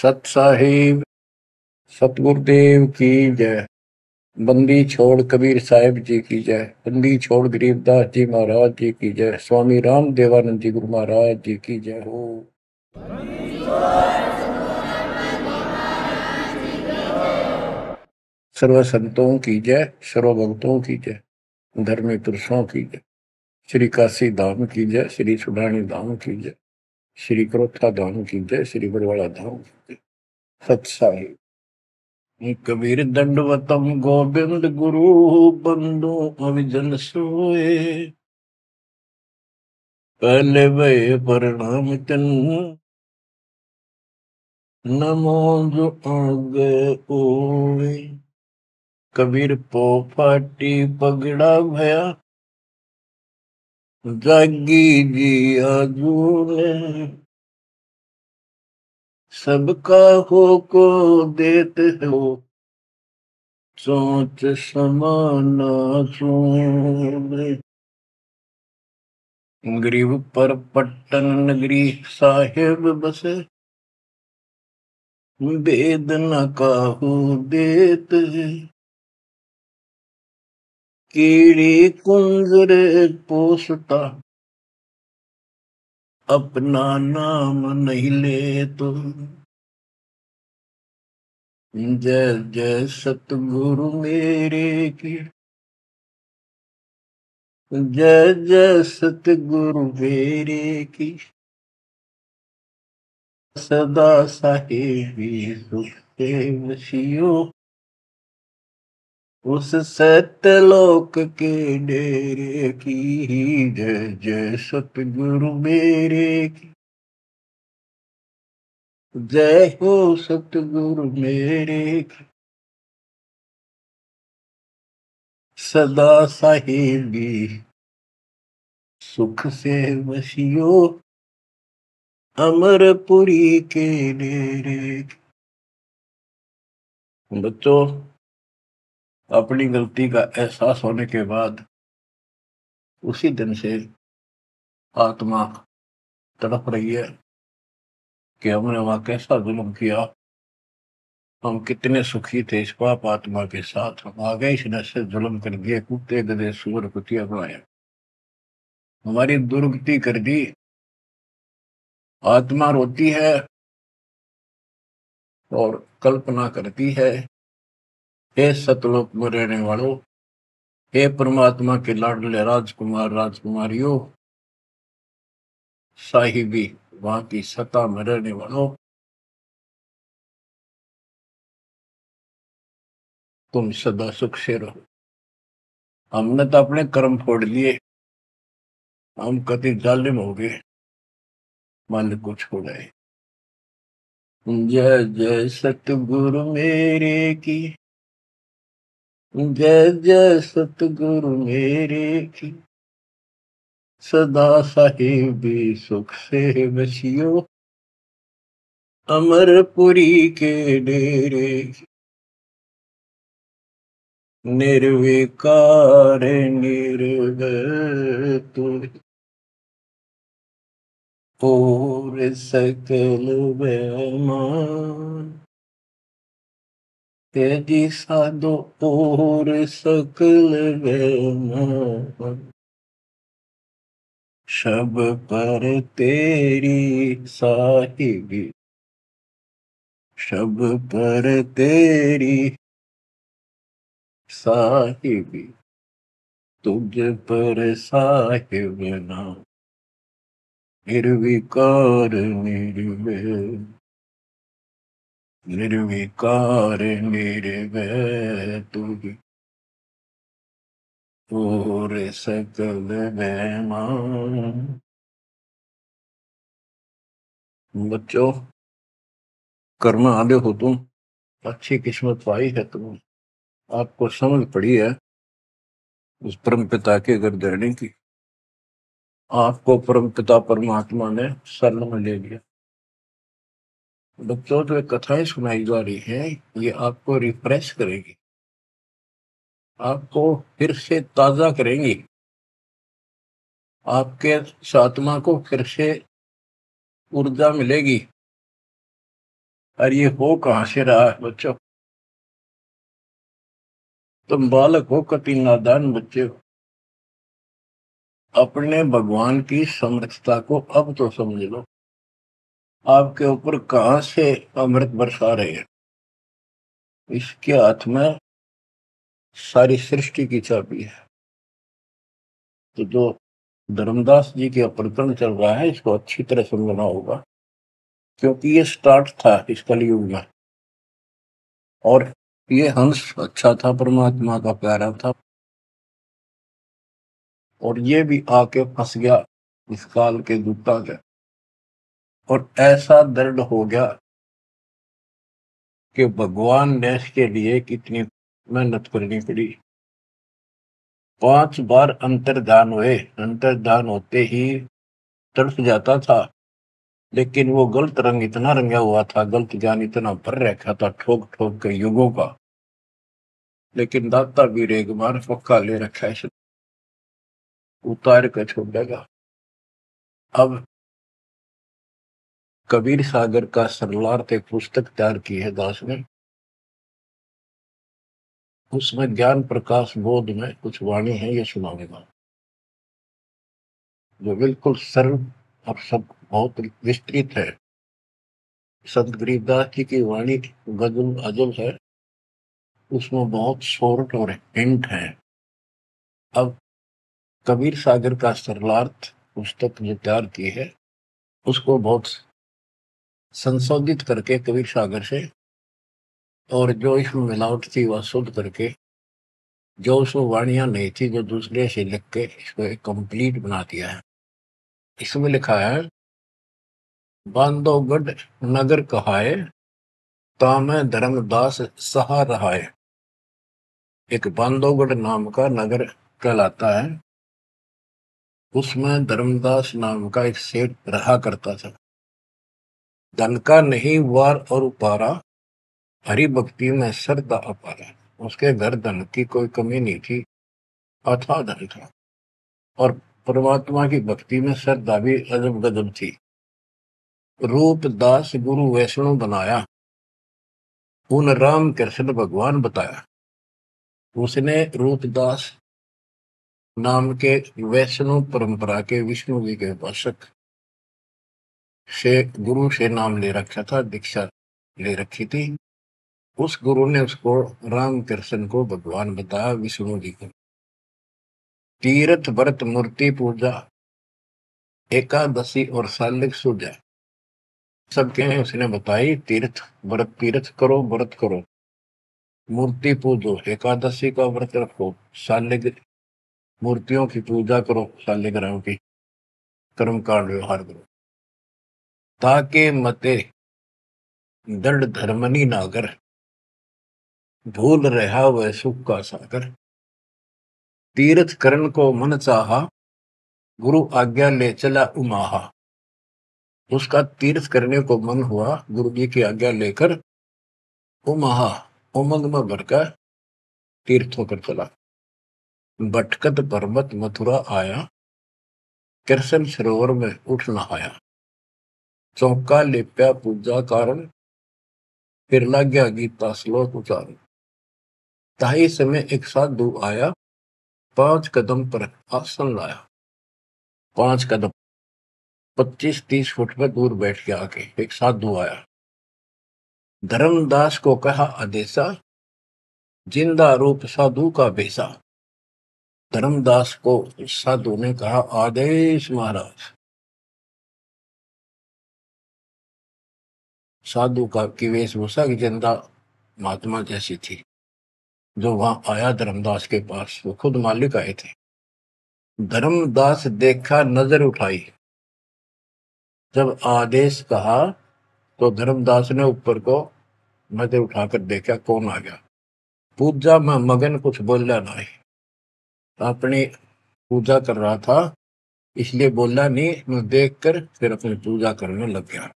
सत साहिब सतगुरुदेव की जय। बंदी छोड़ कबीर साहिब जी की जय। बंदी छोड़ गरीबदास जी महाराज जी की जय। स्वामी राम देवानंद जी गुरु महाराज जी की जय हो। सर्व संतों की जय, सर्व भक्तों की जय, धर्मी पुरुषों की जय। श्री काशी धाम की जय, श्री सुडानी धाम की जय, श्री क्रोथा धाम की जय, श्री बरवाड़ा धाम की जय। सत साहिब कबीर दंडवतम गोविंद गुरु बंदो अविजन सोए। पहले भय प्रणाम तन नमो जो आगे ओए। कबीर पो फाटी पगड़ा भया जागी जी आजूने। सबका हो को देते हो सोच समाना सुने। गरीब पर पट्टन नगरी साहेब बसे वेद न काहू देत। कीड़ी कुंजर पोसता अपना नाम नहीं ले तो। जय जय सतगुरु मेरे की जय जय सतगुरु मेरे की। सदा साहेबी सुख के वशियो उस सत्यलोक के डेरे की। जय जय सतगुरु मेरे की जय हो सतगुरु मेरे की। सदा साहेबी सुख से वशियो अमरपुरी के डेरे की। बच्चों, अपनी गलती का एहसास होने के बाद उसी दिन से आत्मा तड़प रही है कि हमने वहां कैसा जुल्म किया। हम कितने सुखी थे इस पाप आत्मा के साथ। हम आ गए इसने से जुल्म कर दिए, कुत्ते गधे सूअर कुतिया बनाए, हमारी दुर्गति कर दी। आत्मा रोती है और कल्पना करती है, हे सतलोक में रहने वालों, हे परमात्मा के लाडले राजकुमार राजकुमारियों, साहिबी वहां की सत्ता में रहने वालों, तुम सदा सुख से रहो। हमने तो अपने कर्म फोड़ लिए, हम कति जालिम हो गए, मालिक को छोड़ाए। जय जय सतगुरु मेरे की जय जय सतगुरु मेरे की। सदा साहिबी सुख से बसियो अमरपुरी के डेरे की। निर्विकार निर्भय तू और सकल बेमान। तेजी साधो और सकल बेमान। शब पर तेरी साहिबी शब पर तेरी साहिबी तुझ पर साहिब नाम। निर्विकार निर्भय निर्विकार निर्भय तुझ और सकल बेमान। बच्चों, कर्म आदि हो तुम, अच्छी किस्मत पाई है तुम, आपको समझ पड़ी है उस परम पिता के घर रहने की। आपको परम पिता परमात्मा ने शरण में ले लिया। बच्चों, जो कथाएं सुनाई जा रही है ये आपको रिफ्रेश करेगी, आपको फिर से ताजा करेंगी, आपके आत्मा को फिर से ऊर्जा मिलेगी। और ये हो कहां से रहा है बच्चों? तुम बालक हो, कति नादान बच्चे हो। अपने भगवान की समर्थता को अब तो समझ लो। आपके ऊपर कहां से अमृत बरसा रहे हैं? इसके हाथ में सारी सृष्टि की चाबी है। तो जो धर्मदास जी के प्रकरण चल रहा है, इसको अच्छी तरह समझना होगा, क्योंकि ये स्टार्ट था इस कलयुग में। और ये हंस अच्छा था, परमात्मा का प्यारा था, और ये भी आके फंस गया इस काल के दूता के। और ऐसा दर्द हो गया कि भगवान ने इसके लिए कितनी मेहनत करनी पड़ी। 5 बार अंतर्धान हुए, अंतर्धान होते ही तड़प जाता था, लेकिन वो गलत रंग इतना रंगा हुआ था, गलत ज्ञान इतना भर रखा था ठोक ठोक के युगों का। लेकिन दाता भी एक बार पक्का ले रखा है, उतार कर छोड़ेगा। अब कबीर सागर का सरलार्थ एक पुस्तक तैयार की है दास ने। उसमें ज्ञान प्रकाश बोध में कुछ वाणी है, ये सुनाऊंगा, जो बिल्कुल सरल और सब बहुत विस्तृत है। संत गरीबदास जी की वाणी गजल अजल है, उसमें बहुत शॉर्ट और हिंट है। अब कबीर सागर का सरलार्थ पुस्तक जो तैयार की है, उसको बहुत संशोधित करके कबीर सागर से, और जो इसमें मिलावट थी वह शुद्ध करके, जो उसमें वाणियां नहीं थी जो दूसरे से लिख के इसको एक कंप्लीट बना दिया है। इसमें लिखा है, बांधवगढ़ नगर कहाए, तामे धर्मदास सहा रहाए। एक बांधवगढ़ नाम का नगर कहलाता है, उसमें धर्मदास नाम का एक सेठ रहा करता था। धन का नहीं वार और उपारा, हरि भक्ति में श्रद्धा अपारा। उसके घर धन की कोई कमी नहीं थी, अथाह धन था, और परमात्मा की भक्ति में श्रद्धा भी अजब गजब थी। रूप दास गुरु वैष्णव बनाया, उन राम कृष्ण भगवान बताया। उसने रूपदास नाम के वैष्णव परंपरा के विष्णु जी के उपासक से गुरु से नाम ले रखा था, दीक्षा ले रखी थी। उस गुरु ने उसको राम कृष्ण को भगवान बताया, विष्णु जी को। तीर्थ व्रत मूर्ति पूजा, एकादशी और सालिक सूजा सबके उसने बताई। तीर्थ व्रत, तीर्थ करो, व्रत करो, मूर्ति पूजो, एकादशी का व्रत रखो, सालिक मूर्तियों की पूजा करो, शालिग्राम की, कर्म कांड व्यवहार करो, ताके मते दृढ़ धर्मनी नागर, भूल रहा वह सुख का सागर। तीर्थ करण को मन चाहा, गुरु आज्ञा ले चला उमाहा। उसका तीर्थ करने को मन हुआ, गुरु जी की आज्ञा लेकर उमाहा, उमंग में भरकर तीर्थ होकर चला। भटकत पर्वत मथुरा आया, कृष्ण सरोवर में उठ नहाया। चौका लेप्या पूजा कारण, फिर लग गया गीता श्लोक उचारण। ताही समय एक साधु आया, 5 कदम पर आसन लाया। 5 कदम 25-30 फुट पर दूर बैठ के आके एक साधु आया। धर्मदास को कहा आदेशा, जिंदा रूप साधु का बेसा। धर्मदास को साधु ने कहा, आदेश महाराज। साधु का की वेशभूषा की जिंदा महात्मा जैसी थी। जो वहां आया धर्मदास के पास, वो खुद मालिक आए थे। धर्मदास देखा, नजर उठाई। जब आदेश कहा तो धर्मदास ने ऊपर को नजर उठाकर देखा, कौन आ गया। पूजा में मगन, कुछ बोला नहीं, अपनी पूजा कर रहा था, इसलिए बोला नहीं। मैं देखकर फिर अपनी पूजा करने लग गया।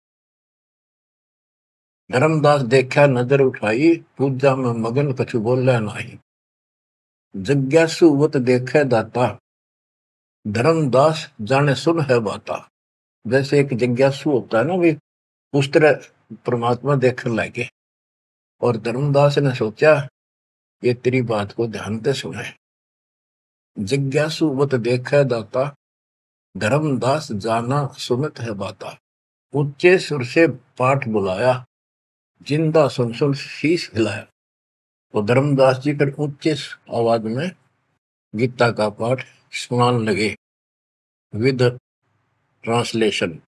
धर्मदास देखा, नजर उठाई, पूजा में मगन, कुछ बोला नहीं। जिज्ञासुवत देखे दाता, धर्मदास जाने सुन है बाता। जैसे एक जिज्ञासु होता है ना, भी उस तरह परमात्मा देखने लगे और धर्मदास ने सोचा ये तेरी बात को ध्यान से सुने। जिज्ञासु मत देखै दाता, धर्मदास जाना सुनत है बाता। ऊंचे सुर से पाठ बुलाया, जिंदा सुन सुन शीश हिलाया। तो धर्मदास जी कर ऊंचे आवाज में गीता का पाठ सुनाने लगे विद ट्रांसलेशन।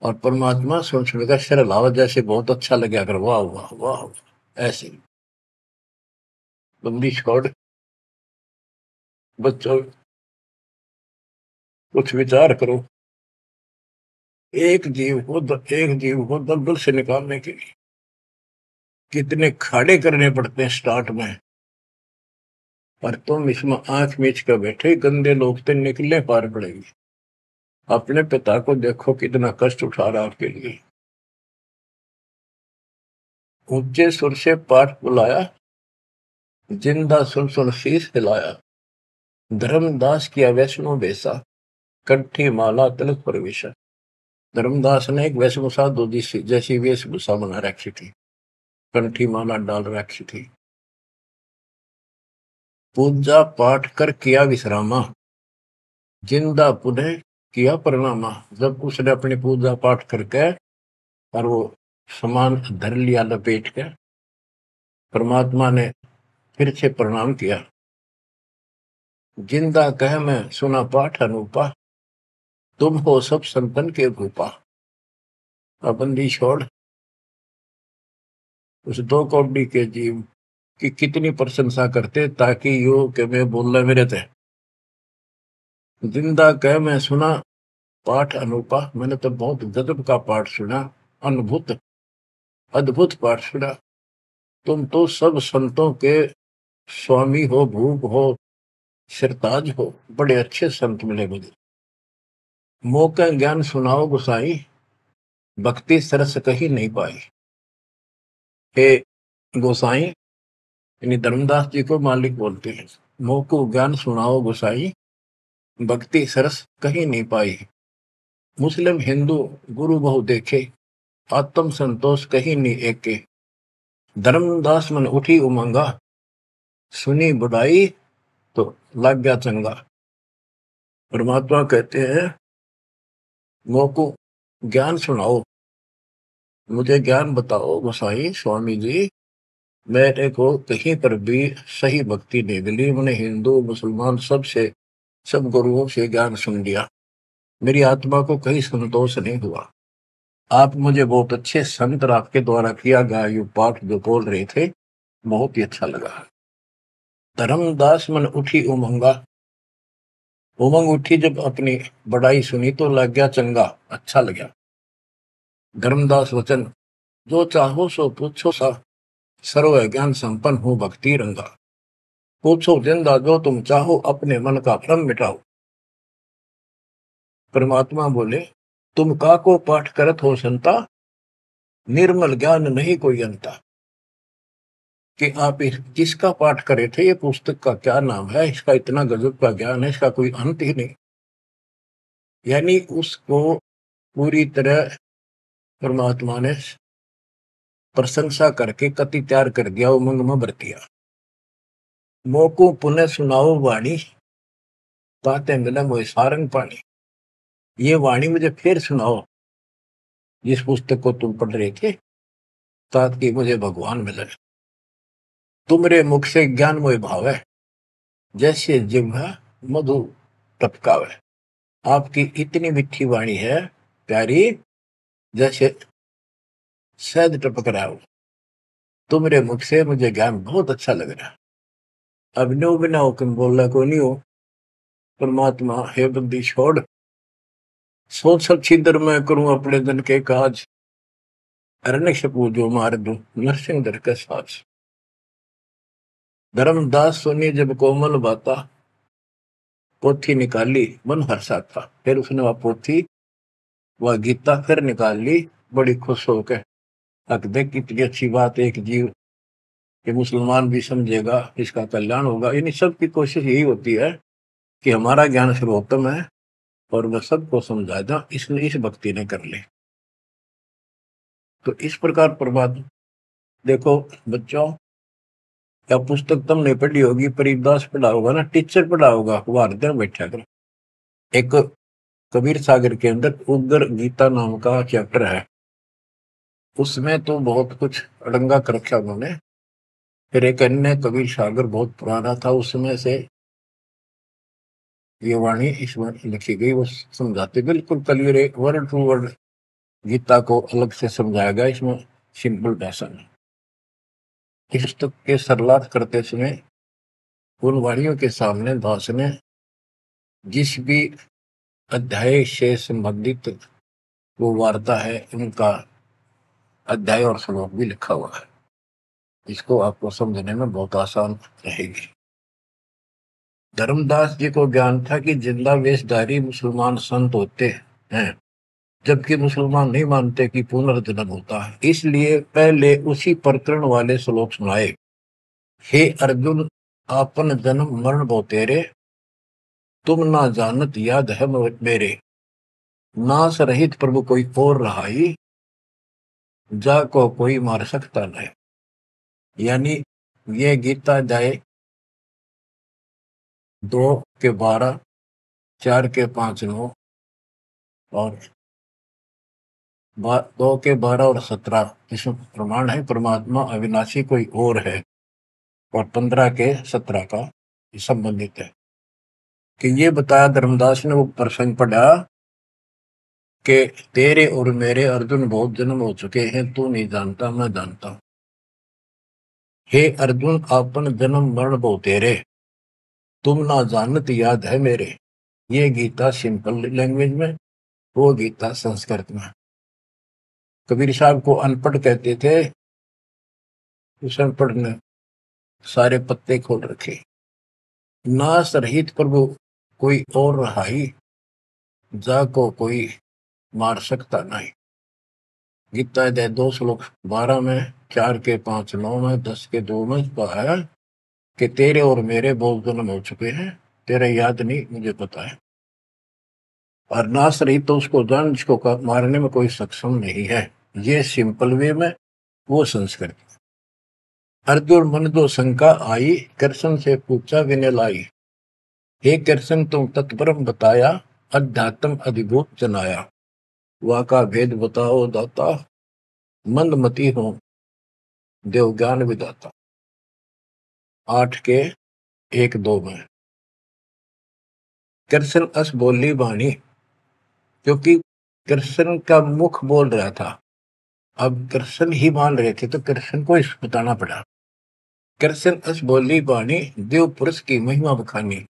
और परमात्मा सुन सुनकर सिर हिलावा, जैसे बहुत अच्छा लगे, अगर वाह वाह वाह ऐसे। बंदी छोड़ बच्चों कुछ विचार करो, एक जीव को दलदल से निकालने के लिए कितने खाड़े करने पड़ते हैं स्टार्ट में, और तुम इसमें आंख मीच कर बैठे, गंदे लोग तो निकलने पार पड़ेगी। अपने पिता को देखो कितना कष्ट उठा रहा आपके लिए। ऊंचे सुर से पाठ बुलाया, जिंदा सुन सुन शीश हिलाया। धर्मदास किया वैष्णो बेसा, कंठी माला तिलक प्रवेशा। धर्मदास ने एक वैष्णो साधु जैसी वेशभूषा बना रखी थी, कंठी माला डाल रखी थी। पूजा पाठ कर किया विश्रामा, जिंदा पुनः किया प्रणामा। जब उसने अपनी पूजा पाठ करके और वो सामान धर लिया लपेट के, परमात्मा ने फिर से प्रणाम किया। जिंदा कह मैं सुना पाठ अनूपा, तुम हो सब संतन के भूपा। बंदी छोड़ उस दो कौड़ी के जीव की कितनी प्रशंसा करते, ताकि यो के मैं बोल मेरे थे। जिंदा कह मैं सुना पाठ अनूपा, मैंने तो बहुत गजब का पाठ सुना, अद्भुत अद्भुत पाठ सुना। तुम तो सब संतों के स्वामी हो, भूप हो, सिरताज हो, बड़े अच्छे संत मिले मुझे। मौका ज्ञान सुनाओ गुसाई, भक्ति सरस कहीं नहीं पाई। हे गोसाई, यानी धर्मदास जी को मालिक बोलते हैं, मोको ज्ञान सुनाओ गोसाई, भक्ति सरस कहीं नहीं पाई। मुस्लिम हिंदू गुरु बहु देखे, आत्म संतोष कहीं नहीं एके। धर्मदास मन उठी उमंगा, सुनी बुराई तो लग गया चंगा। परमात्मा कहते हैं मोको ज्ञान सुनाओ, मुझे ज्ञान बताओ गोसाई स्वामी जी। मेरे को कहीं पर भी सही भक्ति नहीं मिली, मैंने हिंदू मुसलमान सब गुरुओं से ज्ञान सुन लिया, मेरी आत्मा को कहीं संतोष नहीं हुआ। आप मुझे बहुत अच्छे संत आपके द्वारा किया गया ये पाठ जो बोल रहे थे, बहुत ही अच्छा लगा। धर्मदास मन उठी उमंगा, उमंग उठी जब अपनी बड़ाई सुनी तो लग गया चंगा, अच्छा लगा। धर्मदास वचन, जो चाहो सो पूछो सा, सर्व ज्ञान संपन्न हो भक्ति रंगा। पूछो जिंदा जो तुम चाहो, अपने मन का भ्रम मिटाओ। परमात्मा बोले, तुम का को पाठ करत हो संता, निर्मल ज्ञान नहीं कोई अंता। कि आप किसका पाठ करे थे, ये पुस्तक का क्या नाम है, इसका इतना गजब का ज्ञान है, इसका कोई अंत ही नहीं। यानी उसको पूरी तरह परमात्मा ने प्रशंसा करके कति तैयार कर दिया, उमंग में भर दिया। मोको पुनः सुनाओ वाणी, बातें मिले मोए सारंग पानी। ये वाणी मुझे फिर सुनाओ, जिस पुस्तक को तुम पढ़ रहे थे, ताकि मुझे भगवान मिले। तुमरे मुख से ज्ञान मोए भावे, जैसे जिह्वा मधु टपकावे। आपकी इतनी मीठी वाणी है प्यारी, जैसे शहद टपक रहा हो। तुमरे मुख से मुझे ज्ञान बहुत अच्छा लग रहा। अब नो बिना हुक्म बोलना को नहीं हो। परमात्मा हे बंदी छोड़, सोच सब छिद्र मैं करूं अपने दिन के काज, अरण्य पूजो मार दूं नरसिंह दर के साज। धर्मदास सुनी जब कोमल बाता, पोथी निकाली मन हर्षा था। फिर उसने वह पोथी वह गीता फिर निकाल ली, बड़ी खुश होकर। अक देख कितनी अच्छी बात, एक जीव कि मुसलमान भी समझेगा, इसका कल्याण होगा। इन सब की कोशिश यही होती है कि हमारा ज्ञान सर्वोत्तम है और वह सबको समझाएगा, इसलिए इस भक्ति ने कर ली। तो इस प्रकार परमात्मा, देखो बच्चों, या पुस्तक तुमने पढ़ी होगी, परिदास पढ़ा होगा ना, टीचर पढ़ा होगा, वो हर दिन बैठा कर। एक कबीर सागर के अंदर उग्र गीता नाम का चैप्टर है, उसमें तो बहुत कुछ अड़ंगा कर रखा उन्होंने। फिर एक अन्य कबीर सागर बहुत पुराना था, उसमें से ये वाणी इसमें लिखी गई, वो समझाते बिल्कुल clear, word to word Gita को अलग से समझाया गया इसमें, सिंपल भाषा में। इस पुस्तक के सरलार्थ करते समय उन वाणियों के सामने दास ने जिस भी अध्याय से संबंधित वो वार्ता है, उनका अध्याय और श्लोक भी लिखा हुआ है। इसको आपको समझने में बहुत आसान रहेगी। धर्मदास जी को ज्ञान था कि जिंदा वेशधारी मुसलमान संत होते हैं, जबकि मुसलमान नहीं मानते कि पुनर्जन्म होता है। इसलिए पहले उसी प्रकरण वाले श्लोक सुनाए। हे अर्जुन, आपन जन्म मरण बो तेरे, तुम ना जानत याद है मेरे, नाश रहित प्रभु कोई और रहाई, जा को कोई मार सकता नहीं। यानी ये गीता जाए 2 के 12, 4 के 5 9 और 2 के 12 और 17 इसमें प्रमाण है परमात्मा अविनाशी कोई और है, और 15 के 17 का संबंधित है। कि ये बताया धर्मदास ने, वो प्रसंग पढ़ा कि तेरे और मेरे अर्जुन बहुत जन्म हो चुके हैं, तू नहीं जानता, मैं जानता हूं। हे अर्जुन, आपन जन्म मरण बो तेरे, तुम ना जानत याद है मेरे। ये गीता सिंपल लैंग्वेज में, वो गीता संस्कृत में। कबीर साहब को अनपढ़ कहते थे, उस अनपढ़ ने सारे पत्ते खोल रखे। नाश रहित प्रभु कोई और रहाई, जा को कोई मार सकता नहीं। गीता अध्याय 2 श्लोक 12 में, 4 के 5 9 में, 10 के 2 में कहा है कि तेरे और मेरे बहुत जन्म हो चुके हैं, तेरे याद नहीं, मुझे पता है। और नाश रहित तो उसको जान जिसको मारने में कोई सक्षम नहीं है। ये सिंपल वे में, वो संस्कृत। अर्जुन मन दो शंका आई, कृष्ण से पूछा विनय लाई। हे कृष्ण, तुम तत्परम बताया, अध्यात्म अधिभूत जनाया। वा का भेद बताओ दाता, मंदमती हो देव ज्ञान विदाता। 8 के 1 2 में कृष्ण अस बोली बाणी, क्योंकि कृष्ण का मुख बोल रहा था, अब कृष्ण ही मान रहे थे तो कृष्ण को इस बताना पड़ा। कृष्ण अस बोली बाणी, देव पुरुष की महिमा बखानी,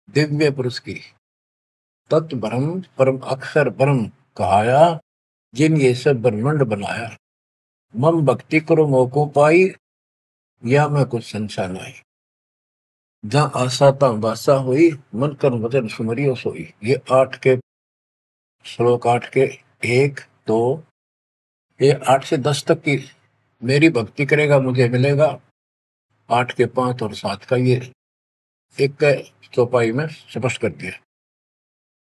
दिव्य पुरुष की तत्व ब्रह्म परम अक्षर ब्रह्म कहाया, जिन ये सब ब्रह्मांड बनाया। मम भक्ति करो मोको पाई, या मैं कुछ संशय नहीं। जहाँ आशा ता बासा हुई, मन कर वचन सुमरियो सोई। ये 8 के ये 8 से 10 तक की मेरी भक्ति करेगा मुझे मिलेगा। 8 के 5 और 7 का ये एक चौपाई में स्पष्ट कर दिया।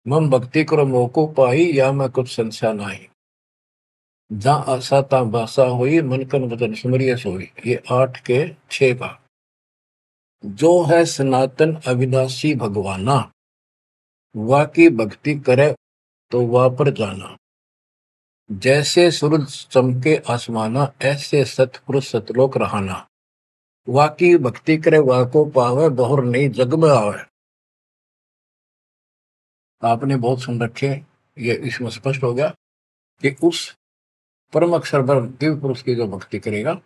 मम भक्ति करो मोको पाई, या मैं कुछ संशय नहीं। जहाँ आशा ता बासा हुई, मन कन वचन सुमरिय सोई। ये 8 के 6 का। जो है सनातन अविनाशी भगवाना, वा की भक्ति करे तो वह पर जाना। जैसे सूरज चमके आसमाना, ऐसे सतपुरुष सतलोक रहाना। वा की भक्ति करे वा को पावे, बहुर नहीं जग में आवे। आपने बहुत सुन रखे, ये इसमें स्पष्ट हो गया कि उस परम अक्षर ब्रह्म दिव्य पुरुष की जो भक्ति करेगा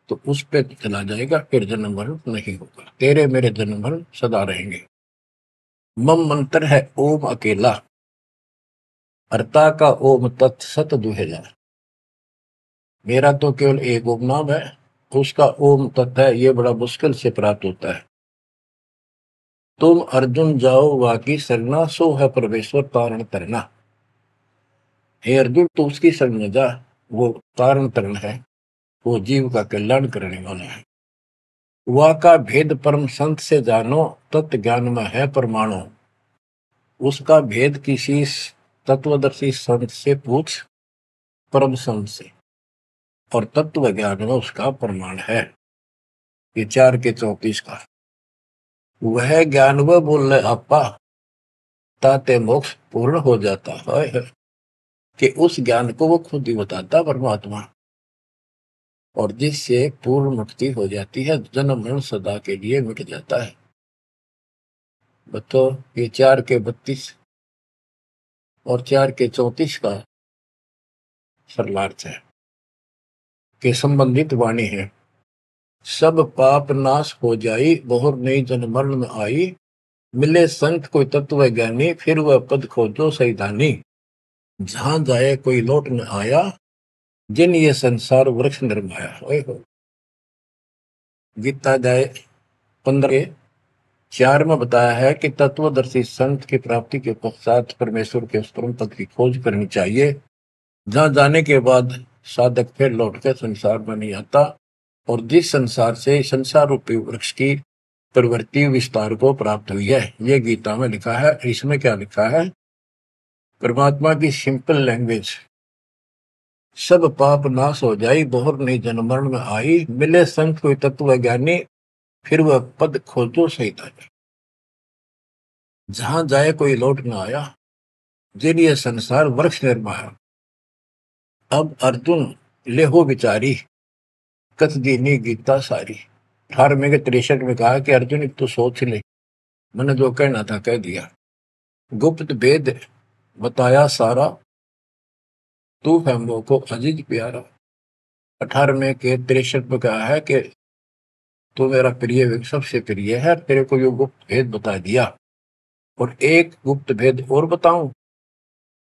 तो उस पे चला जाएगा, फिर जन्म मरण नहीं होगा। तेरे मेरे जन्म मरण सदा रहेंगे। मम मंत्र है ओम अकेला, अर्ता का ओम तत्सत दुहेला। मेरा तो केवल एक ओम नाम है, उसका ओम तत्व है, ये बड़ा मुश्किल से प्राप्त होता है। तुम अर्जुन जाओ वाकी सरना, सो है परमेश्वर तारण तरना। हे अर्जुन, तो उसकी शरण में जा, वो तारण तरण है, वो जीव का कल्याण करने वाला है। वा का भेद परम संत से जानो, तत्व ज्ञान में है परमाणु। उसका भेद किसी तत्वदर्शी संत से पूछ, परम संत से, और तत्व ज्ञान में उसका प्रमाण है। ये 4 के 34 का वह ज्ञान वह बोल रहे आपा ताते मोक्ष पूर्ण हो जाता है, कि उस ज्ञान को वो खुद ही बताता परमात्मा, और जिससे पूर्ण मुक्ति हो जाती है, जन्म मरण सदा के लिए मिट जाता है। तो ये 4 के 32 और 4 के 34 का सरलार्थ है कि संबंधित वाणी है। सब पाप नाश हो जाई, बहुर नई जन्म मरण में आई, मिले संत कोई तत्व ज्ञानी, फिर वह पद खोजो सैतानी। जहां जाए कोई लौट न आया, जिन ये संसार वृक्ष निर्माया। गीता जाए 15:4 में बताया है कि तत्वदर्शी संत की प्राप्ति के पश्चात परमेश्वर के उस परम पद की खोज करनी चाहिए, जहां जाने के बाद साधक फिर लौटकर संसार में नहीं आता, और जिस संसार से संसार रूपी वृक्ष की प्रवृत्ति विस्तार को प्राप्त हुई है। ये गीता में लिखा है। इसमें क्या लिखा है? परमात्मा की सिंपल लैंग्वेज, सब पाप नाश हो जाई, बहुर नई जन्म मरण में आई, मिले संत कोई तत्व ज्ञानी, फिर वह पद खोजो सैतानी। जहां जाए कोई लौट न आया, जिन ये संसार वृक्ष निर्माया। अब अर्जुन ले हो विचारी, कथ दीनी गीता सारी। 18 के 63 में कहा कि अर्जुन तो सोच ले, मैंने जो कहना था कह दिया, गुप्त भेद बताया सारा, तू है मोह को अजीज प्यारा। 18 के 63 में कहा है कि तू मेरा प्रिय सबसे प्रिय है, तेरे को यो गुप्त भेद बता दिया। और एक गुप्त भेद और बताऊं,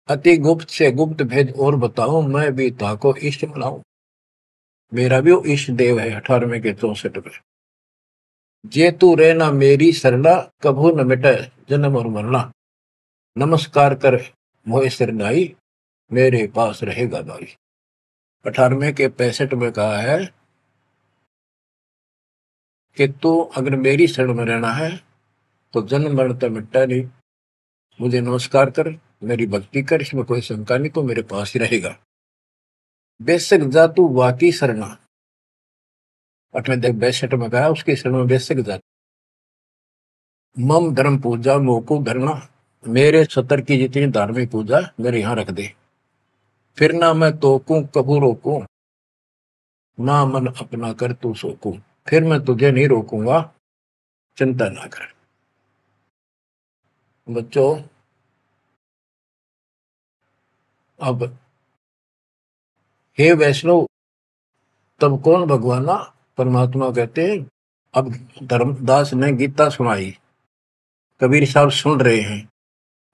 अति गुप्त से गुप्त भेद और बताऊं, मैं भी ताको इष्ट बनाऊं। मेरा भी वो इष्ट देव है। 18 के 64 में, जे तू रहना मेरी सरला, कभू न मिटे जन्म और मरना। नमस्कार कर मोहे सिरनाई, मेरे पास रहेगा भाई। 18 के 65 में कहा है कि तू अगर मेरी शरण में रहना है तो जन्म मरण तो मिटता नहीं। मुझे नमस्कार कर, मेरी भक्ति कर, इसमें कोई शंका नहीं, तो मेरे पास ही रहेगा। बेशक जा तू वाकी शरणा। 62 में कहा उसकी शरण में बेशक जा। मम धर्म पूजा मोको धरना, मेरे सतर की जितनी धार्मिक पूजा मेरे यहाँ रख दे। फिर ना मैं तोकूं कबू रोकूं, ना मन अपना कर तू सोकूं। फिर मैं तुझे नहीं रोकूंगा, चिंता ना कर। बच्चों, अब हे वैष्णव, तब कौन भगवाना? परमात्मा कहते हैं। अब धर्मदास ने गीता सुनाई, कबीर साहब सुन रहे हैं।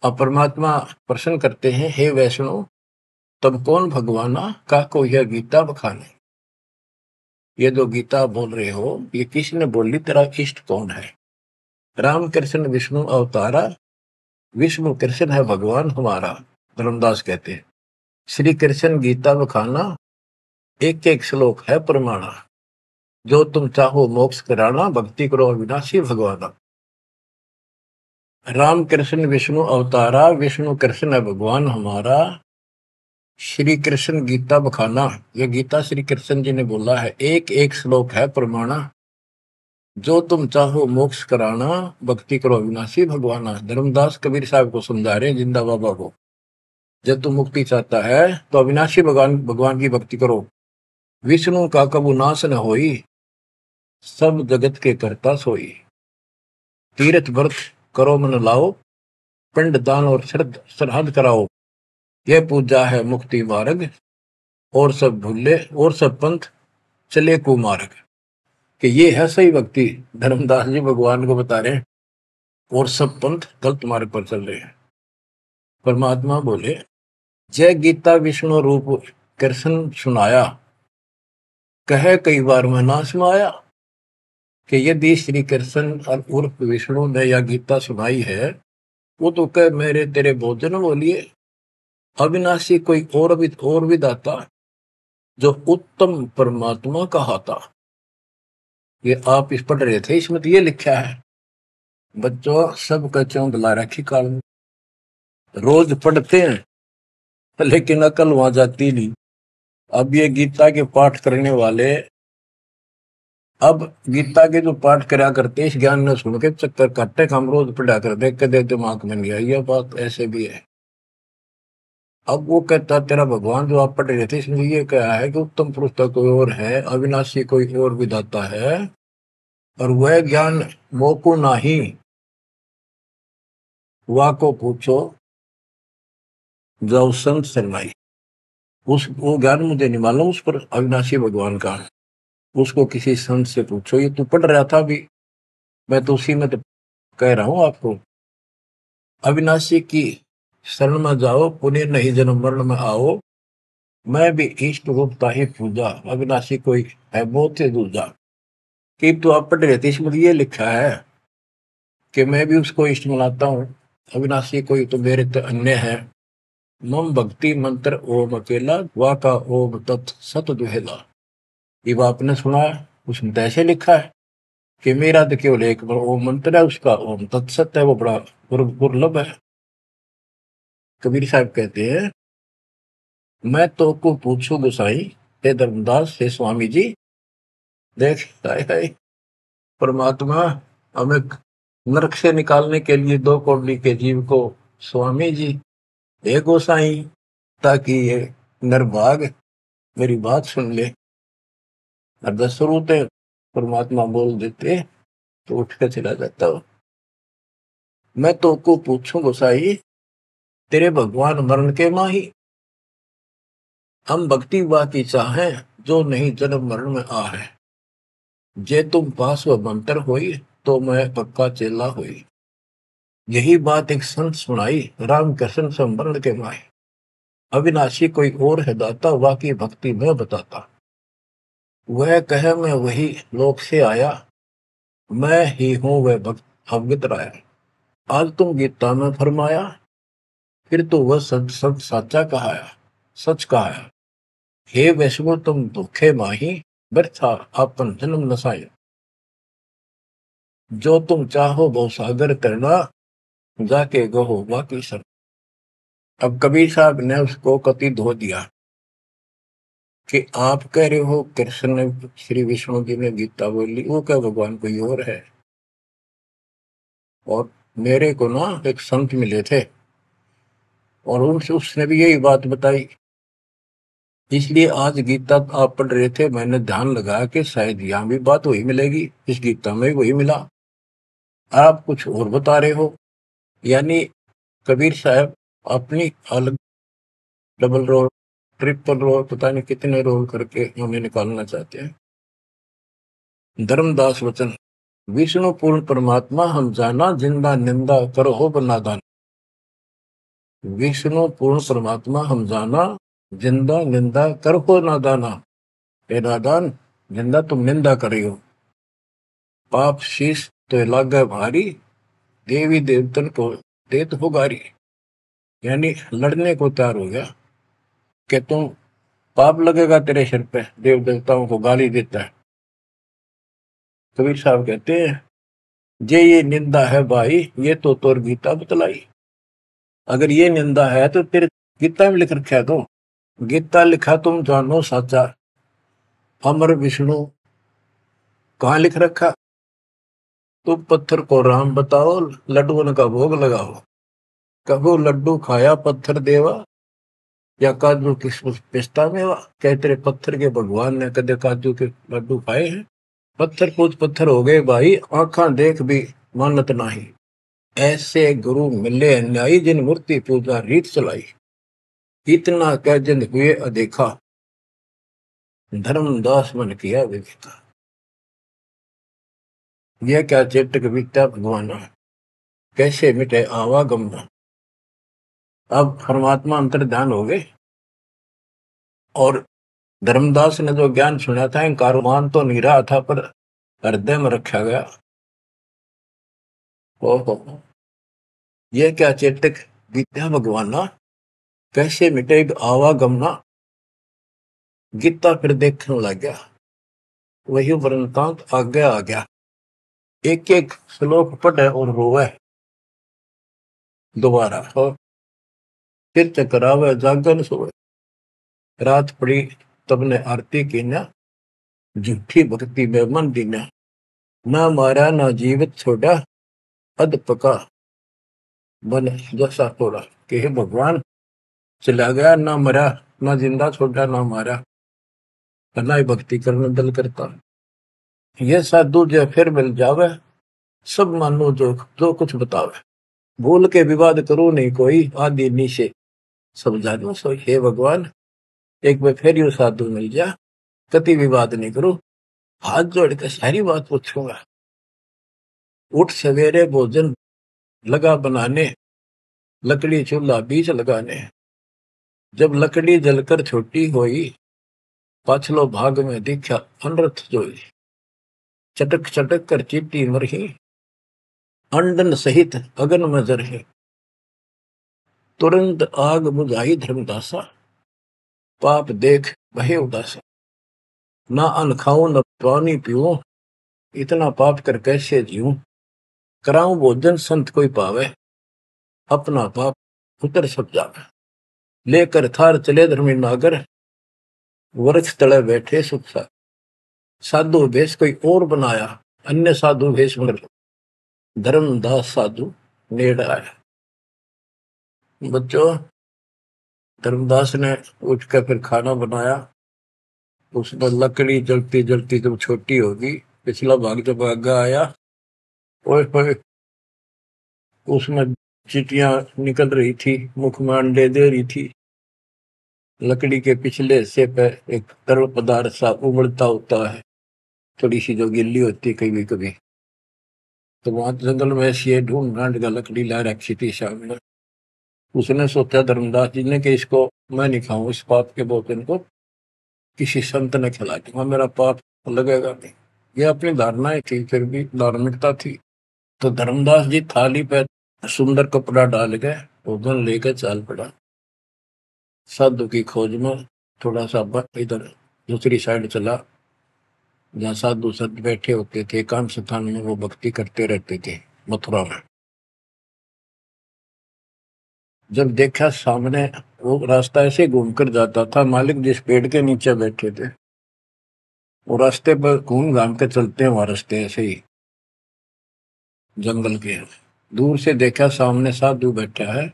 अब परमात्मा प्रश्न करते हैं, हे वैष्णव, तब कौन भगवाना का को यह गीता बखाने। ये जो गीता बोल रहे हो, ये किसने बोली? तेरा इष्ट कौन है? राम कृष्ण विष्णु अवतारा, विष्णु कृष्ण है भगवान हमारा। धर्मदास कहते हैं श्री कृष्ण गीता बखाना, एक एक श्लोक है प्रमाणा। जो तुम चाहो मोक्ष कराना, भक्ति करो अविनाशी भगवाना। राम कृष्ण विष्णु अवतारा, विष्णु कृष्ण है भगवान हमारा। श्री कृष्ण गीता बखाना, ये गीता श्री कृष्ण जी ने बोला है, एक एक श्लोक है प्रमाणा। जो तुम चाहो मोक्ष कराना, भक्ति करो अविनाशी भगवाना। धर्मदास कबीर साहब को समझा रहे हैं, जिंदा बाबा को। जब तुम मुक्ति चाहता है तो अविनाशी भगवान की भक्ति करो। विष्णु का कबू नाश न होई, सब जगत के करता सोई। तीर्थ व्रत करो मन लाओ, पिंड दान और श्राद्ध कराओ। यह पूजा है मुक्ति मार्ग, और सब भूले और सब पंथ चले कुमार्ग। कि ये है सही भक्ति। धर्मदास जी भगवान को बता रहे हैं, और सब पंथ गलत मार्ग पर चल रहे हैं। परमात्मा बोले, जय गीता विष्णु रूप कृष्ण सुनाया, कहे कई बार मैं ना सुनाया। कि यदि श्री कृष्ण और उर्फ विष्णु ने यह गीता सुनाई है, वो तो कह मेरे तेरे भोजन बोलिए। अविनाशी कोई और भी दाता, जो उत्तम परमात्मा कहाता। ये आप इस पढ़ रहे थे, इसमें तो ये लिखा है। बच्चों, सब कच्चों बुला रखी काल, रोज पढ़ते हैं लेकिन अकल वहां जाती नहीं। अब ये गीता के पाठ करने वाले, अब गीता के जो पाठ करा करते इस ज्ञान ने सुन के चक्कर काटे, हम रोज पढ़ा कर देख के दे दिमाग में नहीं आई, ये बात ऐसे भी है। अब वो कहता तेरा भगवान जो आप पढ़ रहे थे इसमें ये क्या है कि उत्तम पुरुष तो कोई और है, अविनाशी कोई और विधाता है, और वह ज्ञान मोको नाही, वा को पूछो जाओ संत शरणाई। उस वो ज्ञान मुझे नहीं मालूम उस पर अविनाशी भगवान का, उसको किसी संत से पूछो। ये तू पढ़ रहा था अभी, मैं तो उसी में तो कह रहा हूं आपको। अविनाशी की शरण में जाओ, पुण्य नहीं जन्म मरण में आओ, मैं भी इष्ट रूपता ही पूजा, अविनाशी कोई है बहुत से दूजा। कि तो आप पढ़ रहे थे इसमें ये लिखा है कि मैं भी उसको इष्ट मनाता हूँ, अविनाशी कोई तो मेरे तो अन्य है। मम भक्ति मंत्र ओम अकेला, वाका ओम तत् सत दुहेला। ये आपने सुना है, उसमें तो ऐसे लिखा है कि मेरा तो केवल एक ओम मंत्र है, उसका ओम तत्सत है, वो बड़ा दुर्लभ है। कबीर साहब कहते हैं, मैं तो को पूछू गोसाई, हे धर्मदास हे स्वामी जी। देख हाय हाय, परमात्मा हमें नरक से निकालने के लिए दो कौड़ी के जीव को स्वामी जी हे गोसाई, ताकि ये नरभाग मेरी बात सुन ले। और दशरथ परमात्मा बोल देते तो उठ कर चला जाता हो। मैं तो को पूछूं गोसाई, तेरे भगवान मरण के माही, हम भक्ति बाकी चाहें जो नहीं जन्म मरण में आ है। जे तुम पास व मंत्र होई, तो मैं पक्का चेला हुई। यही बात एक संत सुनाई, राम कृष्ण संवरण के माही। अविनाशी कोई और है दाता, वाकी भक्ति में बताता। वह कहे मैं वही लोक से आया, मैं ही हूं वह भक्त अवगत राया। आज तुम गीता में फरमाया, फिर तो वह सच सच साचा कहाया, सच कहाया। हे वैष्णव तुम धोखे माही, व्यर्था आपन जन्म नसाया। जो तुम चाहो वो सागर करना, जाके गहो बाकी सर। अब कबीर साहब ने उसको कति धो दिया कि आप कह रहे हो कृष्ण ने, श्री विष्णु जी ने गीता बोली, वो क्या भगवान कोई और है। और मेरे को ना एक संत मिले थे और उनसे उसने भी यही बात बताई, इसलिए आज गीता आप पढ़ रहे थे, मैंने ध्यान लगाया कि शायद यहाँ भी बात वही मिलेगी, इस गीता में वही मिला, आप कुछ और बता रहे हो। यानी कबीर साहब अपनी अलग डबल रोल ट्रिपल रोल पता नहीं कितने रोल करके हमें निकालना चाहते हैं। धर्मदास वचन, विष्णु पूर्ण परमात्मा हम जाना, जिंदा निंदा करो हो बनादान। विष्णु पूर्ण परमात्मा हम जाना, जिंदा निंदा कर हो नादाना। हे नादान, जिंदा तुम निंदा कर रही हो, पाप शीश तो लागे भारी, देवी देवतन को देत हो गारी। यानी लड़ने को तैयार हो गया कि तुम पाप लगेगा तेरे सिर पे, देव देवताओं को गाली देता है। कबीर साहब कहते हैं, जे ये निंदा है भाई, ये तो तोर गीता बतलाई। अगर ये निंदा है तो तेरे गीता में लिख रखा है, तो गीता लिखा तुम जानो साचा, अमर विष्णु कहाँ लिख रखा, तुम पत्थर को राम बताओ, लड्डुओं का भोग लगाओ। कहो लड्डू खाया पत्थर देवा, या काजू किशमिश पिस्ता मेवा। क्या तेरे पत्थर के भगवान ने कदे काजू के लड्डू खाए हैं। पत्थर कुछ पत्थर हो गए भाई, आंखा देख भी मानत नाही। ऐसे गुरु मिले अन्यायी, जिन मूर्ति पूजा रीत चलाई। इतना कह जिन हुए अदेखा, धर्मदास मन किया विवेका। यह क्या चेटक विद्या भगवान, कैसे मिटे आवागम। अब परमात्मा अंतर ध्यान हो गए और धर्मदास ने जो ज्ञान सुना था, मान तो नहीं रहा था पर हृदय में रखा गया। ओहो, यह क्या चेतक विद्या भगवाना, कैसे मिटे आवागमना। गीता फिर देखने लग गया, वही वृंतांत आगे आ गया। एक एक श्लोक पढ़े और रोवे दोबारा, और फिर चकरावे जागन सोए। रात पड़ी तब ने आरती की न, झूठी भक्ति में मन दीना, ना मारा ना जीवित छोड़ा, अध पका बन जैसा थोड़ा। कि हे भगवान, चला गया ना मरा, ना जिंदा छोड़ा ना मारा, ना ही भक्ति करने दल करता। ये साधु जो फिर मिल जावे, सब मानो जो जो कुछ बतावे, भूल के विवाद करो नहीं कोई, आदि नीचे सब जानो सोई। हे भगवान, एक बार फिर यू साधु मिल जा, कति विवाद नहीं करो, हाथ जोड़ के सारी बात पूछूंगा। उठ सवेरे भोजन लगा बनाने, लकड़ी चूल्हा बीच लगाने, जब लकड़ी जलकर छोटी होई, पाछलो भाग में दिखा अनरथ जोई। चटक चटक कर चीटी मरही, अंडन सहित अगन में जरही, तुरंत आग बुझाई धर्मदासा, पाप देख भय उदासा। ना अन्न खाऊं न पानी पीऊं, इतना पाप कर कैसे जीऊं। कराऊं भोजन संत कोई पावे, अपना पाप उतर सब जावे। लेकर थार चले धर्मी नागर, वृक्ष तले बैठे सुख सा। साधु भेष कोई और बनाया, अन्य साधु भेष मर, धर्मदास साधु नेड़ आया। बच्चों, धर्मदास ने उठकर फिर खाना बनाया। उसमें लकड़ी जलती जलती जब छोटी होगी, पिछला भाग जब आगा आया, ओए उसमें चीटियां निकल रही थी, मुख में अंडे दे रही थी। लकड़ी के पिछले हिस्से पे एक तरल पदार्थ सा उबलता होता है, थोड़ी सी जो गिल्ली होती है कभी कभी। तो वहां जंगल में ऐसी ढूंढ ढांड का लकड़ी ला रखी थी सामने। उसने सोचा धर्मदास जी ने कि इसको मैं नहीं खाऊं, इस पाप के भोजन को किसी संत ने खिला दूंगा, मेरा पाप लगेगा नहीं। ये अपनी धारणाएं थी, फिर भी धार्मिकता थी। तो धर्मदास जी थाली पे सुंदर कपड़ा डाल के भोजन लेकर चाल पड़ा, साधु की खोज में। थोड़ा सा इधर दूसरी साइड चला, जहाँ साधु संत बैठे होते थे एकांत स्थान में, वो भक्ति करते रहते थे मथुरा में। जब देखा सामने, वो रास्ता ऐसे घूमकर जाता था, मालिक जिस पेड़ के नीचे बैठे थे वो रास्ते पर घूम घाम के चलते हैं, वहां रास्ते ऐसे ही जंगल के। दूर से देखा सामने साधु बैठा है,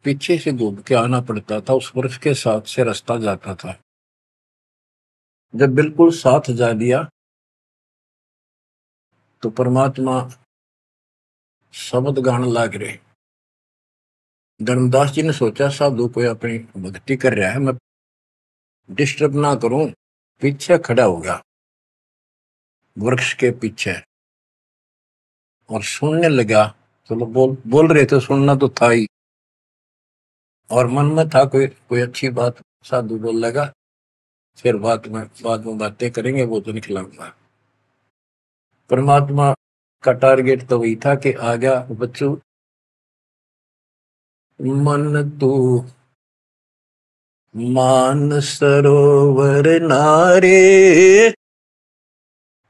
पीछे से घूम के आना पड़ता था, उस वृक्ष के साथ से रास्ता जाता था। जब बिल्कुल साथ जा दिया तो परमात्मा शब्द गाने लाग रहे। धर्मदास जी ने सोचा साधु कोई अपनी भक्ति कर रहा है, मैं डिस्टर्ब ना करूं, पीछे खड़ा हो गया वृक्ष के पीछे और सुनने लगा। चलो बोल रहे थे, सुनना तो था ही, और मन में था कोई अच्छी बात साधु बोल लगा, फिर बाद में बातें करेंगे, वो तो निकलाऊंगा। परमात्मा का टारगेट तो वही था कि आ गया बच्चों, मन तू मान सरोवर नारे,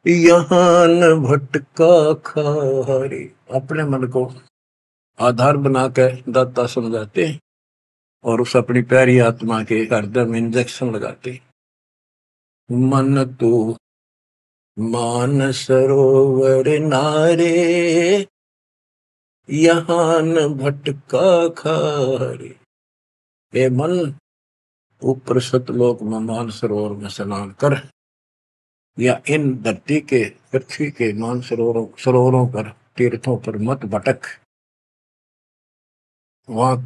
यहाँ न भटका खारे। अपने मन को आधार बना कर दाता समझाते और उस अपनी प्यारी आत्मा के हृदय में इंजेक्शन लगाते। मन तू मान सरोवर नारे, यहाँ न भटका खारे। ए मन, ऊपर सतलोक में मान सरोवर में स्नान कर, या इन धरती के पृथ्वी के मान सरोवरों पर, तीर्थों पर मत भटक। वहां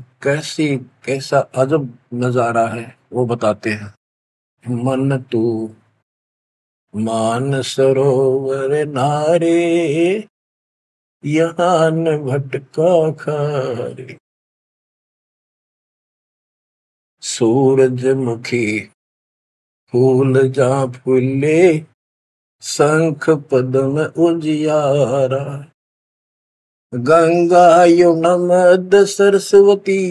कैसा अजब नजारा है वो बताते हैं। मन तू मान सरोवर नारे, यहाँ न भटका खारे। सूरजमुखी फूल जा फूले, शंख पद्म उजियारा। गंगा यमुना मद सरस्वती,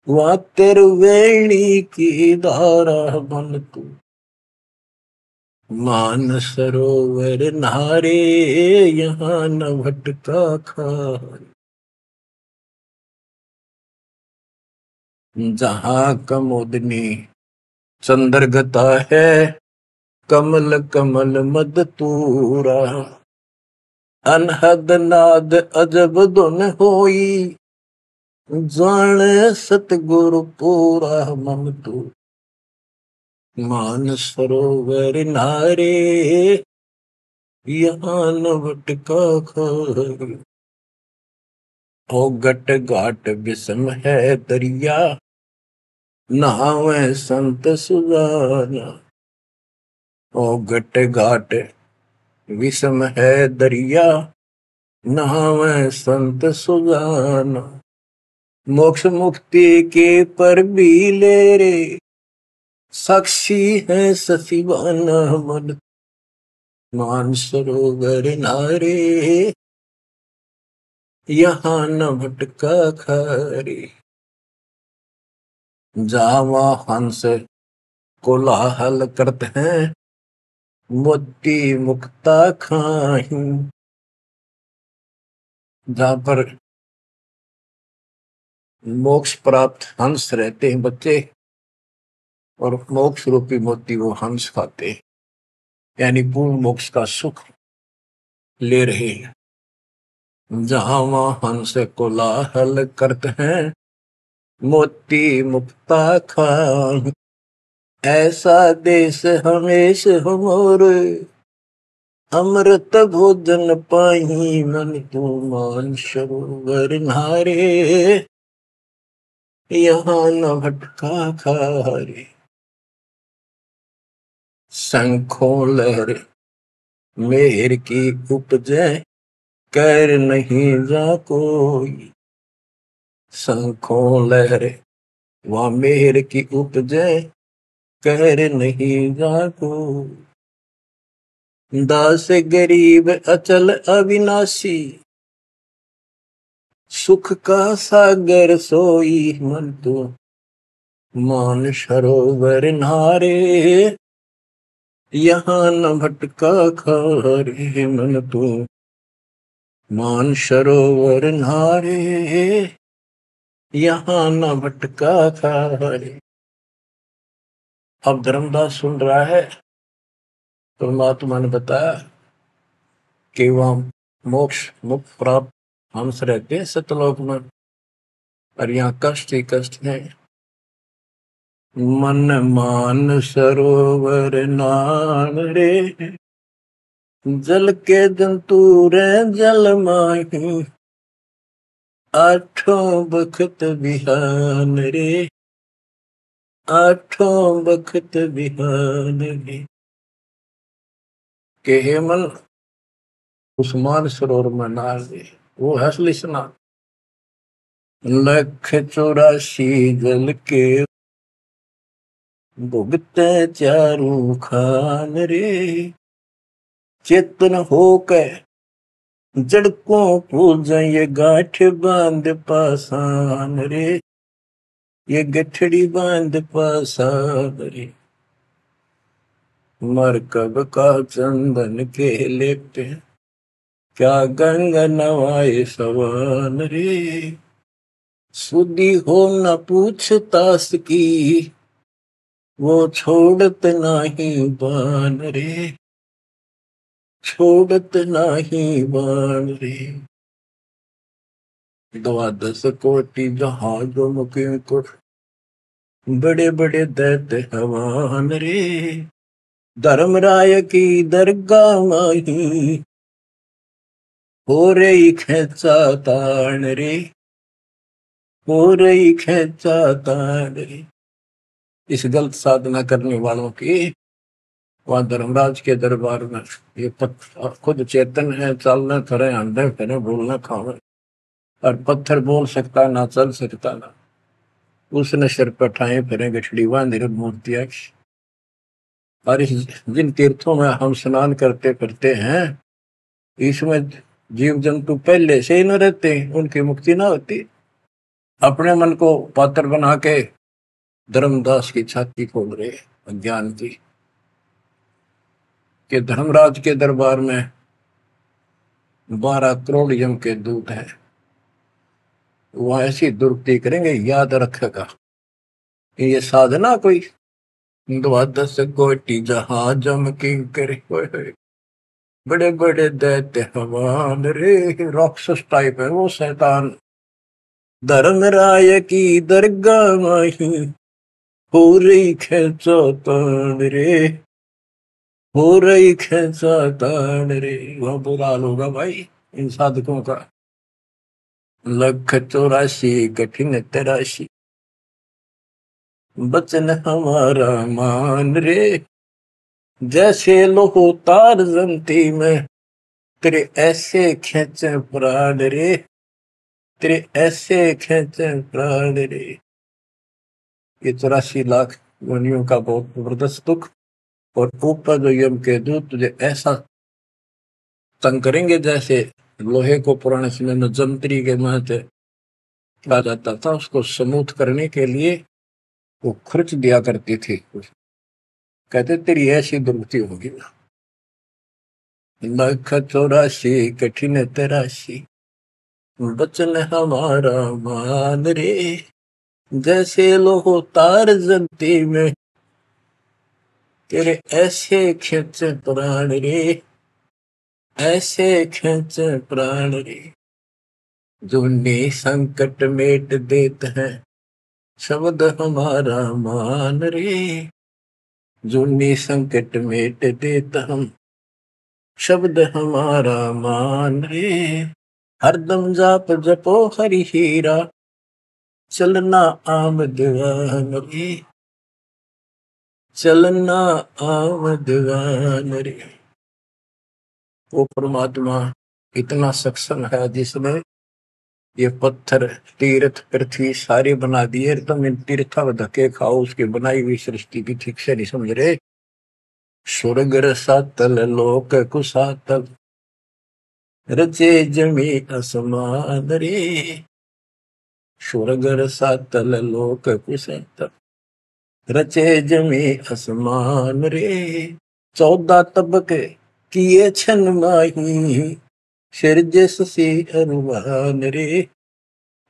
वहां त्रिवेणी की धारा। मन तू मान सरोवर नारे, यहाँ न भटका खारे। जहाँ कमोदनी चंद्रगता है कमल कमल मद तूरा, अनहद नाद अजब धुन होई, जाने सतगुरु पूरा मन तू। मान सरोवर नारे यहाँ न भटका खारी, ओ गट घाट विषम है दरिया, नहावे संत सुजाना। ओ गट घाट विषम है दरिया, नहावे संत सुजाना। मोक्ष मुक्ति के पर भी ले रे, साक्षी है ससीबाना मन। मान सरोवर नारे यहाँ न भटका खारी, जावा हंस कोलाहल करते हैं, मोती मुक्ता खाही। जहां पर मोक्ष प्राप्त हंस रहते हैं बच्चे, और मोक्ष रूपी मोती वो हंस खाते हैं, यानी पूर्ण मोक्ष का सुख ले रहे हैं। जहां वहां हंस कोलाहल करते हैं, मोती मुक्ता खाही। ऐसा देश हमेश हमोरे, अमृत भोजन पाही मन तू। मान सरोवर नारे यहाँ न भटका खारे, शंखों लहर मेहर की उपजे, कर नहीं जा कोई। शंखों लहर वह मेहर की उपजे, कर नहीं जा कोई। दास गरीब अचल अविनाशी, सुख का सागर सोई मन तू। मान सरोवर नारे यहाँ न भटका खारे मन तू। मान सरोवर नारे यहाँ न भटका खारे। अब धर्मदास सुन रहा है, परमात्मा ने बताया कि वह मोक्ष मुक्त प्राप्त हंस रहते हैं सतलोक में, और यहाँ कष्ट ही कष्ट है। मन मान सरोवर नान रे, जल के जंतु रे जल माही। आठों बखत बिहान रे, आठों बखत बिहान रे। के हे मन उस मान सरोवर में नार दे, वो है असली स्नान। लख 84 जल के भुगते चारू खान रे। चेतन होकर जड़कों पूजा ये गांठ बांध पासान रे, ये गठड़ी बांध पासान रे। मरकब का चंदन के लेपते, क्या गंगा नवाए सवान रे। सुधी हो न पूछतास की, वो छोड़त नहीं बान रे, छोड़त नहीं बान रे। 12 कोटि जहाजों मुके कुठ, बड़े बड़े दैत्य हवान रे। धर्मराय की दरगाह माही, हो रही खेचा तान रे, हो रही खेचा तान रे। इस गलत साधना करने वालों की वहां धर्मराज के दरबार में ये खुद चेतन है, चलना फिरे अंडे फिरे बोलना खावे, और पत्थर बोल सकता ना चल सकता ना, उसने सिर पर ठाए फिरे गठड़ी बांधी मूर्तियां। और इस जिन तीर्थों में हम स्नान करते फिरते हैं, इसमें जीव जंतु पहले से ही न रहते, उनकी मुक्ति ना होती। अपने मन को पात्र बना के धर्मदास की छाती खोल रहे अज्ञान की, कि धर्मराज के दरबार में 12 करोड़ यम के दूत हैं, वो ऐसी दुर्गति करेंगे, याद रखेगा। ये साधना कोई द्वादश कोटि जहां जम किंकर होए होए, बड़े बड़े दैत्य हवान रे। राक्षस टाइप है वो शैतान। धर्मराय की दरगाह माही हो रही खेचा तान रे, हो रही खेचा तान रे। वह बुरा हाल होगा भाई इन साधकों का। 184 कठिन तराशी, बचन हमारा मान रे। जैसे लोहो तार जमती में, तेरे ऐसे खेचे प्राण रे, तेरे ऐसे खेचे प्राण रे। ये 84 लाख योनियों का बहुत जबरदस्त दुख। और ऊपर जो यम के दूत तुझे ऐसा तंग करेंगे जैसे लोहे को पुराने समय में जंतरी के महते कहा जाता था, उसको स्मूथ करने के लिए वो खर्च दिया करती थी। कहते तेरी ऐसी दुर्गति होगी। 184 कठिन तराशी, बचन हमारा मान रे। जैसे लोहो तार जमती में, तेरे ऐसे खेचे प्राण रे, ऐसे खेचे प्राण रे। जो संकट मेट देते हैं, शब्द हमारा मान रे। जो संकट मेट देता हम, शब्द हमारा मान रे। हरदम जाप जपो हरि हीरा, चलना आमद रे, चलना आमद रे। वो परमात्मा इतना सक्षम है जिसने ये पत्थर तीर्थ पृथ्वी सारे बना दिए। तुम इन तीर्था धक्के खाओ, उसकी बनाई हुई सृष्टि भी ठीक से नहीं समझ रहे। स्वर्ग रसातल लोक कुसातल, रचे जमी असमान रे। स्वर्ग रसातल लोक कुसातल, रचे जमी असमान रे। 14 तबके किए छन माही, सिरजस से अरुमान रे।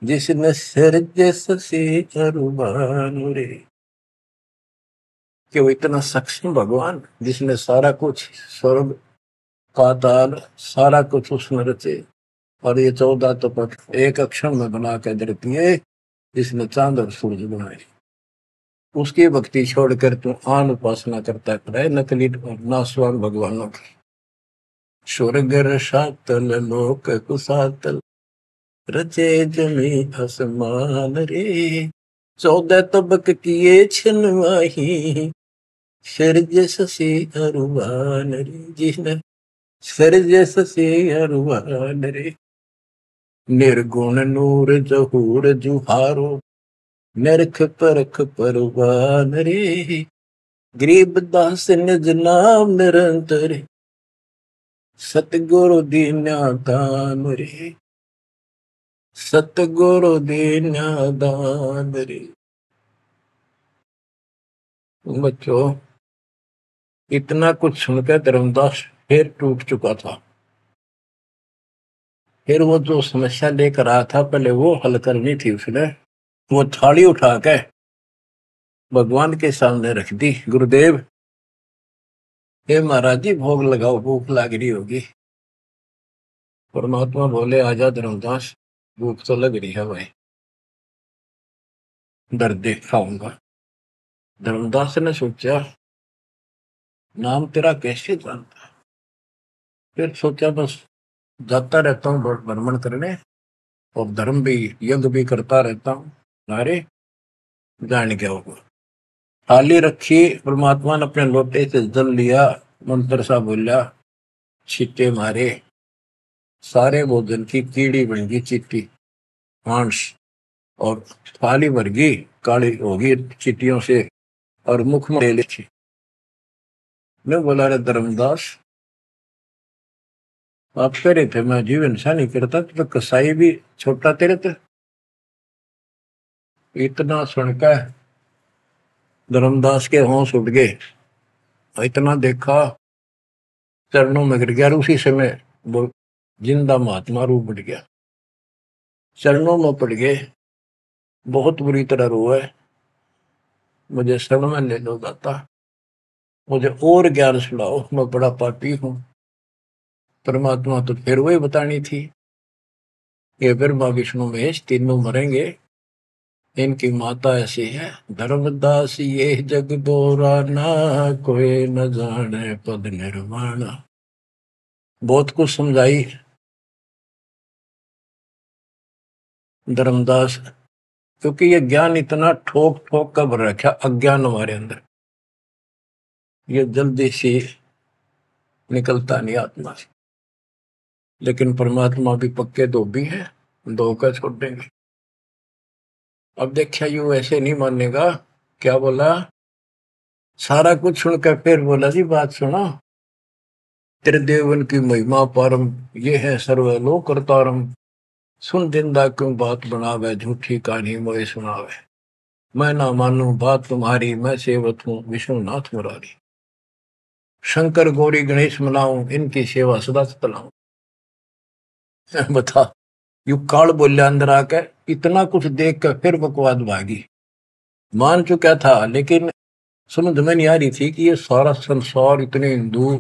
जिसने सिरजस से अरुमान रे। कि वो इतना सक्षम भगवान जिसने सारा कुछ स्वर्ग पाताल सारा कुछ उसने रचे। और ये 14 तपक एक अक्षर में बना के धरती है, जिसने चांद और सूरज बनाए। उसकी भक्ति छोड़कर तू आन उपासना करता है नकली नासवान भगवानों की। स्वर्ग रसातल लोक कुसातल, रचे जमी आसमान रे। 14 तबक किए छन माही, सिरजस से अरुमान रे। जिसने सिरजस से अरुमान रे। निर्गुण नूर जहूर जुहारो, नरख परख परवान रे। गरीब दास निज नाम निरंतर, सतगुरु दीन्या दान रे, सतगुरु दीन्या दान रे। बच्चों इतना कुछ सुनकर धर्मदास फिर टूट चुका था। फिर वो जो समस्या लेकर आया था पहले वो हल करनी थी उसने। वो थाली उठा के भगवान के सामने रख दी। गुरुदेव हे महाराज जी भोग लगाओ, भूख लग रही होगी। परमात्मा बोले आजा धर्मदास, भूख तो लग रही है भाई, दर्द खाऊंगा। धर्मदास ने सोचा नाम तेरा कैसे जानता। फिर सोचा बस जाता रहता हूँ भ्रमण करने और धर्म भी यज्ञ भी करता रहता हूँ, नारे जान क्या होगा। थाली रखी, परमात्मा ने अपने लोटे से जल लिया, मंत्र सा बोला, छींटे मारे, सारे भोजन की कीड़ी बन गई चीटी मांस, और थाली भर गई काली होगी चीटियों से और मुख में ले ली। मैं बोला रे धर्मदास आप कह रहे थे मैं जीवन सा नहीं करता, तो कसाई भी छोटा तेरे थे। इतना सुनकर धर्मदास के होश उठ गए। इतना देखा चरणों में गिर गया। उसी समय वो जिंदा महात्मा रूप बढ़ गया, चरणों में पड़ गए, बहुत बुरी तरह रोए। मुझे शरण में ले लो दाता, मुझे और ज्ञान सुनाओ, मैं बड़ा पापी हूं। परमात्मा तो फिर वही बतानी थी, ये ब्रह्मा विष्णु महेश तीनों मरेंगे, इनकी माता ऐसी है धर्मदास ये जग दोराना, कोई न जाने पद निर्वाण। बहुत कुछ समझाई धर्मदास, क्योंकि ये ज्ञान इतना ठोक ठोक कर भर रखा अज्ञान हमारे अंदर, ये जल्दी से निकलता नहीं आत्मा से। लेकिन परमात्मा भी पक्के धोबी है, धोखा छोड़ देंगे। अब देखा यू ऐसे नहीं मानेगा, क्या बोला, सारा कुछ सुनकर फिर बोला जी बात सुनो, तेरे देवन की महिमा पारम, ये है सर्वलोक करतारम, सुन जिंदा क्यों बात बनावे, झूठी कहानी मोए सुनावे, मैं ना मानू बात तुम्हारी, मैं सेवक हूँ विष्णुनाथ मुरारी, शंकर गौरी गणेश मनाऊं, इनकी सेवा सदा चलाऊं। बता, यू काल बोलिया अंदर आकर, इतना कुछ देख कर फिर बकवाद भागी। मान चुका था लेकिन समझ में नहीं आ रही थी कि ये सारा संसार इतने हिंदू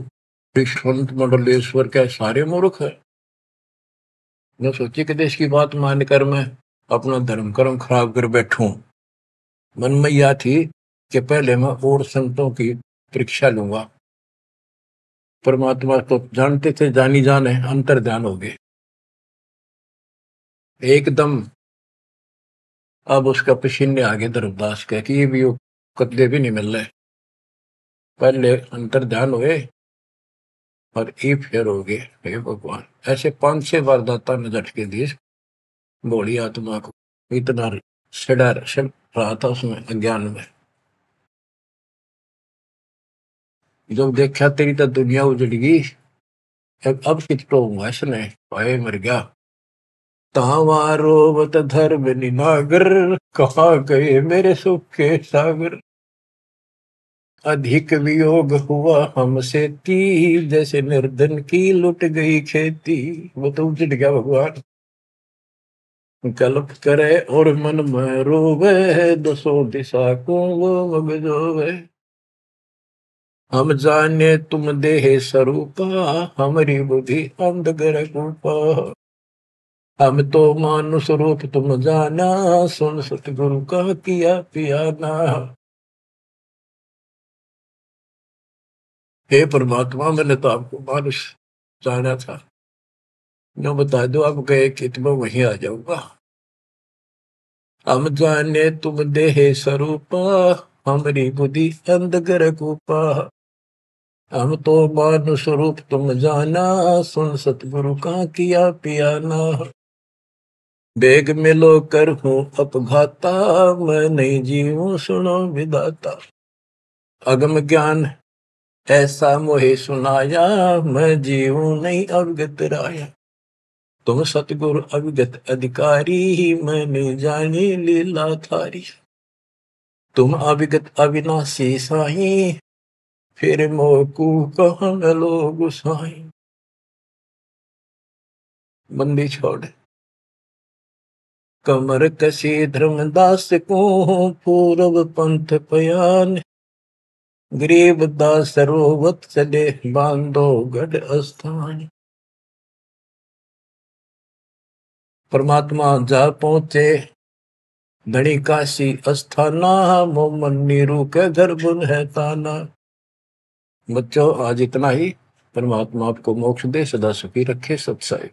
संत मंडलेश्वर के सारे मूर्ख है। मैं सोची कि देश की बात मानकर मैं अपना धर्म कर्म खराब कर बैठूं। मन में यह थी कि पहले मैं और संतों की परीक्षा लूंगा। परमात्मा तो जानते थे, जानी जान है, अंतर ध्यान हो गए एकदम। अब उसका पसीने आगे धर्मदास के कि ये भी कदे भी नहीं मिल रहे, पहले अंतर ध्यान हुए और ये फेर हो गए। हे भगवान, ऐसे 5-6 बार दाता ने झटके दिए भोली आत्मा को, इतना सड़ा रहा था उसमें अज्ञान में। जब देखा तेरी तो दुनिया उजड़ गई, अब कितो हुआ इसने, पाए मर गया। तावारोवत धर्म निनागर, कहाँ गए मेरे सुख के सागर, अधिक वियोग हुआ हमसे ती, जैसे निर्धन की लुट गई खेती। वो तो उजड़ गया भगवान। कल्प करे और मन में रोवे, दसों दिशा को वो मगजोवे, हम जाने तुम देह स्वरूपा, हमारी बुद्धि अंधकर रूपा, हम तो मानुष रूप तुम जाना, सुन सतगुरु का किया पियाना। हे परमात्मा, मैंने तो आपको मानुष जाना था, जो बता दो आप गए कि मैं वहीं आ जाऊंगा। हम जाने तुम देह स्वरूपा, हमारी बुद्धि अंधकर रूपा, हम तो मानुष रूप तुम जाना, सुन सतगुरु का किया पियाना। बेग मिलो कर हूँ अपघाता, मैं नहीं जीऊं सुनो विदाता, अगम ज्ञान ऐसा मोहे सुनाया, मैं जीऊं नहीं अवगत राया, तुम सतगुरु अवगत अधिकारी, मैंने जानी लीला थारी, तुम अविगत अविनाशी साई, फिर मोकू कहाँ मिलो गुसाई। बंदी छोड़ कमर कसी धर्मदास को, पूर्व पंथ पयान, गरीब दास सरोवत चले, बांधो गढ़ स्थान। परमात्मा जा पहुंचे धनी काशी अस्थाना, मोमन नीरू के घर बुन है ताना। बच्चों आज इतना ही। परमात्मा आपको मोक्ष दे, सदा सुखी रखे। सत्संग।